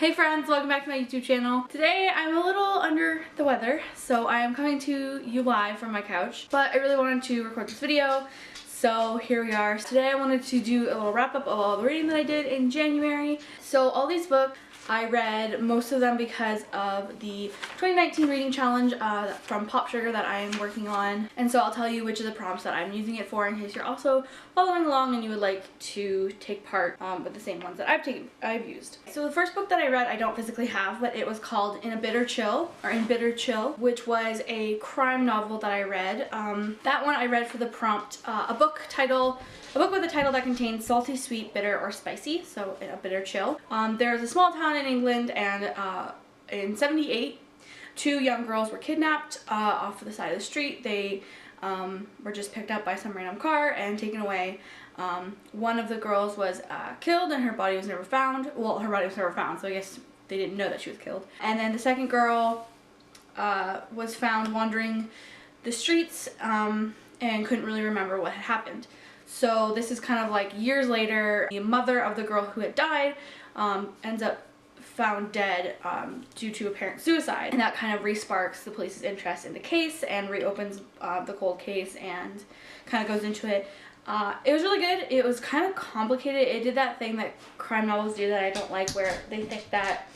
Hey friends, welcome back to my YouTube channel. Today I'm a little under the weather, so I am coming to you live from my couch, but I really wanted to record this video, so here we are. Today I wanted to do a little wrap up of all the reading that I did in January. So all these books, I read most of them because of the 2019 reading challenge from Pop Sugar that I am working on. And so I'll tell you which of the prompts that I'm using it for in case you're also following along and you would like to take part with the same ones that I've used. So the first book that I read I don't physically have, but it was called In Bitter Chill, which was a crime novel that I read. That one I read for the prompt, a book with a title that contains salty, sweet, bitter, or spicy, so a bitter chill. There's a small town in England, and in '78, two young girls were kidnapped off of the side of the street. They were just picked up by some random car and taken away. One of the girls was killed, and her body was never found. Well, her body was never found, so I guess they didn't know that she was killed. And then the second girl was found wandering the streets and couldn't really remember what had happened. So this is kind of like years later, the mother of the girl who had died ends up found dead due to apparent suicide. And that kind of re-sparks the police's interest in the case and reopens the cold case and kind of goes into it. It was really good. It was kind of complicated. It did that thing that crime novels do that I don't like, where they think that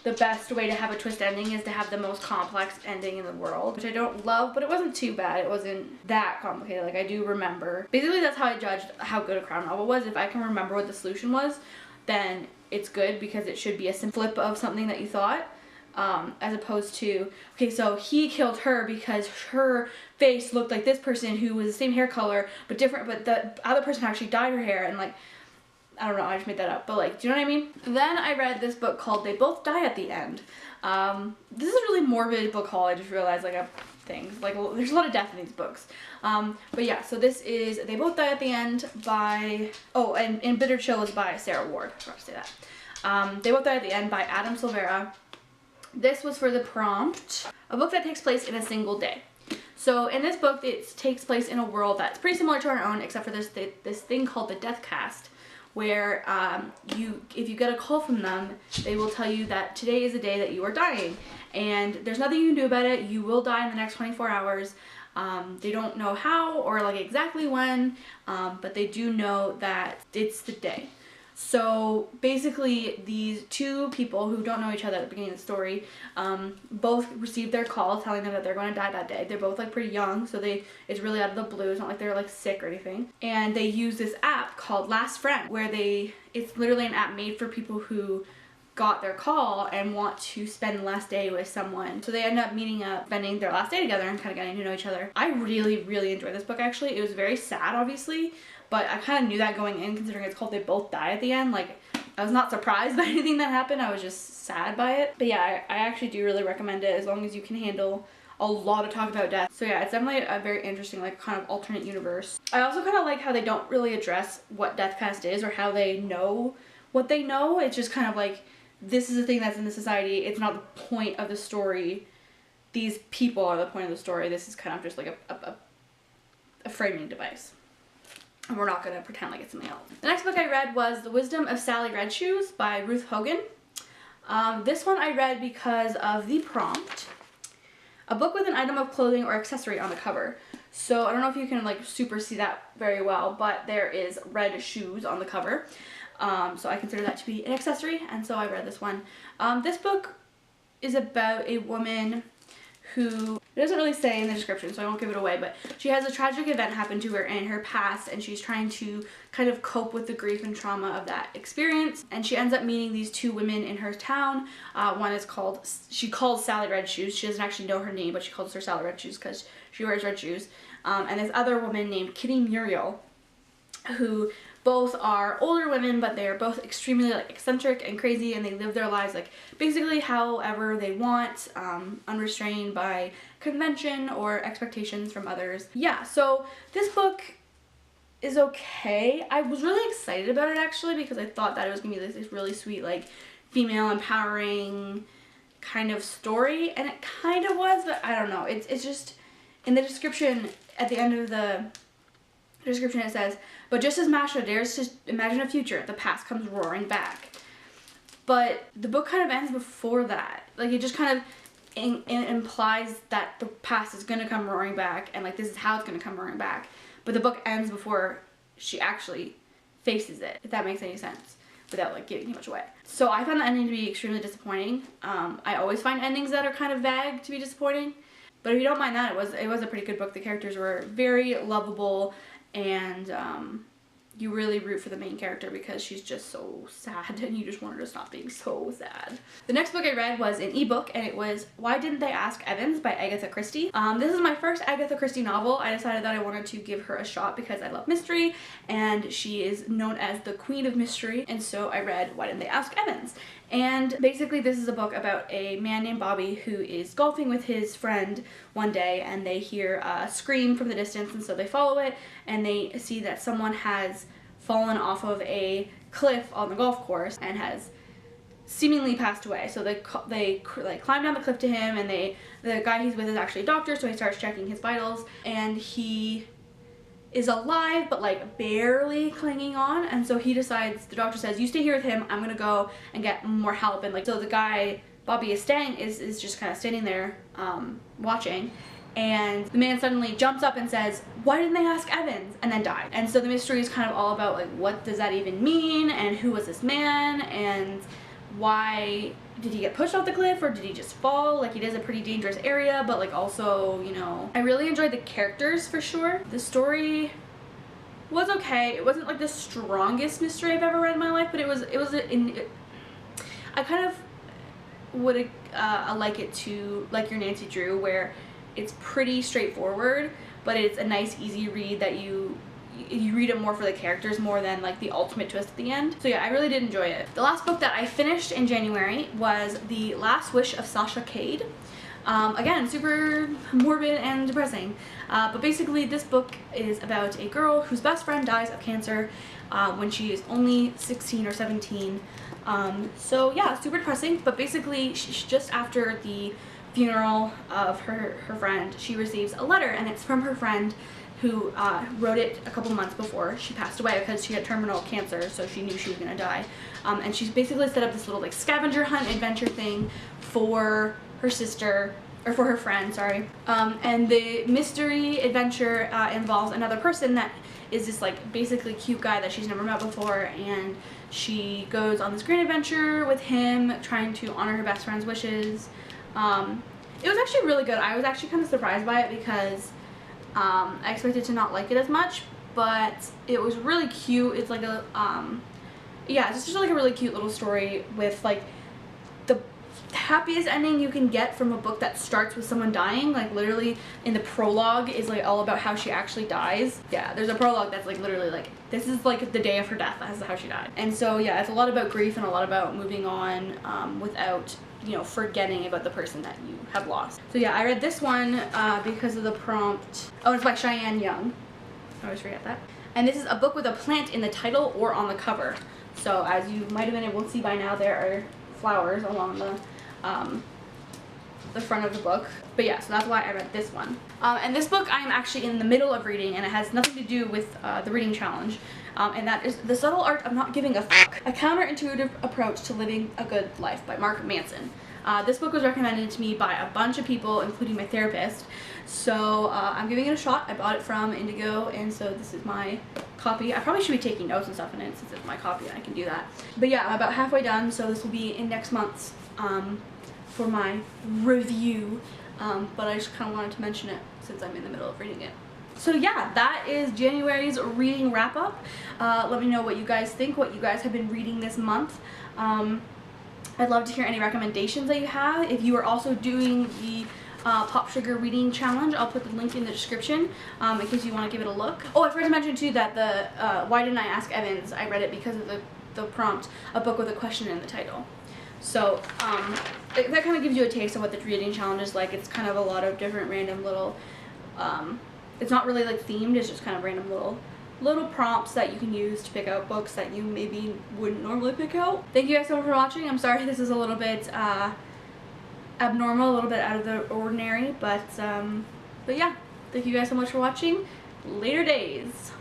the best way to have a twist ending is to have the most complex ending in the world, which I don't love, but it wasn't too bad. It wasn't that complicated. Like, I do remember. Basically, that's how I judged how good a crime novel was. If I can remember what the solution was, then it's good, because it should be a simple flip of something that you thought, as opposed to, okay, so he killed her because her face looked like this person who was the same hair color, but different, but the other person actually dyed her hair, and like, I don't know, I just made that up, but like, do you know what I mean? Then I read this book called They Both Die at the End. This is a really morbid book haul. I just realized, like, things, like, there's a lot of death in these books. But yeah, so this is They Both Die at the End by, oh, and In Bitter Chill is by Sarah Ward, I forgot to say that. They Both Die at the End by Adam Silvera. This was for the prompt, a book that takes place in a single day. So in this book, it takes place in a world that's pretty similar to our own, except for this thing called the death cast, where if you get a call from them, they will tell you that today is the day that you are dying, and there's nothing you can do about it. You will die in the next 24 hours. They don't know how or like exactly when, but they do know that it's the day. So basically, these two people who don't know each other at the beginning of the story both received their call telling them that they're going to die that day. They're both like pretty young, so it's really out of the blue. It's not like they're like sick or anything. And they use this app called Last Friend, where it's literally an app made for people who got their call and want to spend the last day with someone. So they end up meeting up, spending their last day together and kind of getting to know each other. I really, really enjoyed this book, actually. It was very sad, obviously, but I kind of knew that going in, considering it's called They Both Die at the End. Like, I was not surprised by anything that happened. I was just sad by it. But yeah, I actually do really recommend it, as long as you can handle a lot of talk about death. So yeah, it's definitely a very interesting, like, kind of alternate universe. I also kind of like how they don't really address what Deathcast is or how they know what they know. It's just kind of like, this is a thing that's in the society. It's not the point of the story. These people are the point of the story. This is kind of just like a framing device. And we're not going to pretend like it's something else. The next book I read was The Wisdom of Sally Red Shoes by Ruth Hogan. This one I read because of the prompt, a book with an item of clothing or accessory on the cover. So I don't know if you can like super see that very well, but there is red shoes on the cover. So I consider that to be an accessory, and so I read this one. This book is about a woman who, it doesn't really say in the description, so I won't give it away, but she has a tragic event happen to her in her past, and she's trying to kind of cope with the grief and trauma of that experience. And she ends up meeting these two women in her town. One is she calls Sally Red Shoes. She doesn't actually know her name, but she calls her Sally Red Shoes because she wears red shoes. And this other woman named Kitty Muriel, who both are older women, but they're both extremely like eccentric and crazy, and they live their lives like basically however they want, unrestrained by convention or expectations from others. Yeah, so this book is okay. I was really excited about it, actually, because I thought that it was gonna be this really sweet, like, female empowering kind of story, and it kind of was, but I don't know. It's just, in the description, at the end of the description it says, but just as Masha dares to imagine a future, the past comes roaring back. but the book kind of ends before that. Like, it just kind of implies that the past is gonna come roaring back, and like this is how it's gonna come roaring back, but the book ends before she actually faces it, if that makes any sense, without like giving too much away. So I found the ending to be extremely disappointing. I always find endings that are kind of vague to be disappointing, but if you don't mind that, it was a pretty good book. The characters were very lovable, and you really root for the main character because she's just so sad and you just want her to stop being so sad. The next book I read was an ebook, and it was Why Didn't They Ask Evans by Agatha Christie. This is my first Agatha Christie novel. I decided that I wanted to give her a shot because I love mystery, and she is known as the queen of mystery, and so I read Why Didn't They Ask Evans. And basically this is a book about a man named Bobby who is golfing with his friend one day, and they hear a scream from the distance, and so they follow it, and they see that someone has fallen off of a cliff on the golf course and has seemingly passed away. So they climb down the cliff to him, and the guy he's with is actually a doctor, so he starts checking his vitals, and he is alive but like barely clinging on, and so he decides, the doctor says, you stay here with him, I'm gonna go and get more help. And like, so the guy Bobby is staying is just kind of standing there watching, and the man suddenly jumps up and says, why didn't they ask Evans, and then died. And so the mystery is kind of all about like, what does that even mean, and who was this man, and why did he get pushed off the cliff, or did he just fall? Like, it is a pretty dangerous area, but like also, you know, I really enjoyed the characters for sure. The story was okay. It wasn't like the strongest mystery I've ever read in my life, but I kind of would like it to like your Nancy Drew, where it's pretty straightforward, but it's a nice easy read that you read it more for the characters more than like the ultimate twist at the end. So yeah, I really did enjoy it. The last book that I finished in January was The Last Wish of Sasha Cade. Again, super morbid and depressing, but basically this book is about a girl whose best friend dies of cancer when she is only 16 or 17. So yeah, super depressing, but basically just after the funeral of her friend, she receives a letter, and it's from her friend who wrote it a couple months before she passed away because she had terminal cancer, so she knew she was gonna die. And she's basically set up this little like scavenger hunt adventure thing for her sister, or for her friend, sorry. And the mystery adventure involves another person that is this like basically cute guy that she's never met before, and she goes on this great adventure with him trying to honor her best friend's wishes. It was actually really good. I was actually kind of surprised by it because I expected to not like it as much, but it was really cute. It's like a yeah, it's just like a really cute little story with like the happiest ending you can get from a book that starts with someone dying. Like literally in the prologue is like all about how she actually dies. Yeah, there's a prologue that's like literally like, this is like the day of her death, that's how she died. And so yeah, it's a lot about grief and a lot about moving on without, you know, forgetting about the person that you have lost. So yeah, I read this one because of the prompt. Oh, it's by Cheyenne Young. I always forget that. And this is a book with a plant in the title or on the cover. So as you might have been able to see by now, there are flowers along the front of the book. But yeah, so that's why I read this one. And this book I'm actually in the middle of reading, and it has nothing to do with the reading challenge. And that is The Subtle Art of Not Giving a Fuck, a counterintuitive approach to living a good life by Mark Manson. This book was recommended to me by a bunch of people, including my therapist. So I'm giving it a shot. I bought it from Indigo, and so this is my copy. I probably should be taking notes and stuff in it since it's my copy and I can do that. But yeah, I'm about halfway done, so this will be in next month's for my review. But I just kind of wanted to mention it since I'm in the middle of reading it. So yeah, that is January's reading wrap up. Let me know what you guys think, what you guys have been reading this month. I'd love to hear any recommendations that you have. If you are also doing the Pop Sugar Reading Challenge, I'll put the link in the description in case you want to give it a look. Oh, I forgot to mention too that the Why Didn't I Ask Evans, I read it because of the prompt, a book with a question in the title. So that kind of gives you a taste of what the reading challenge is like. It's kind of a lot of different random little, it's not really like themed, it's just kind of random little prompts that you can use to pick out books that you maybe wouldn't normally pick out. Thank you guys so much for watching. I'm sorry this is a little bit abnormal, a little bit out of the ordinary, but yeah, thank you guys so much for watching. Later days.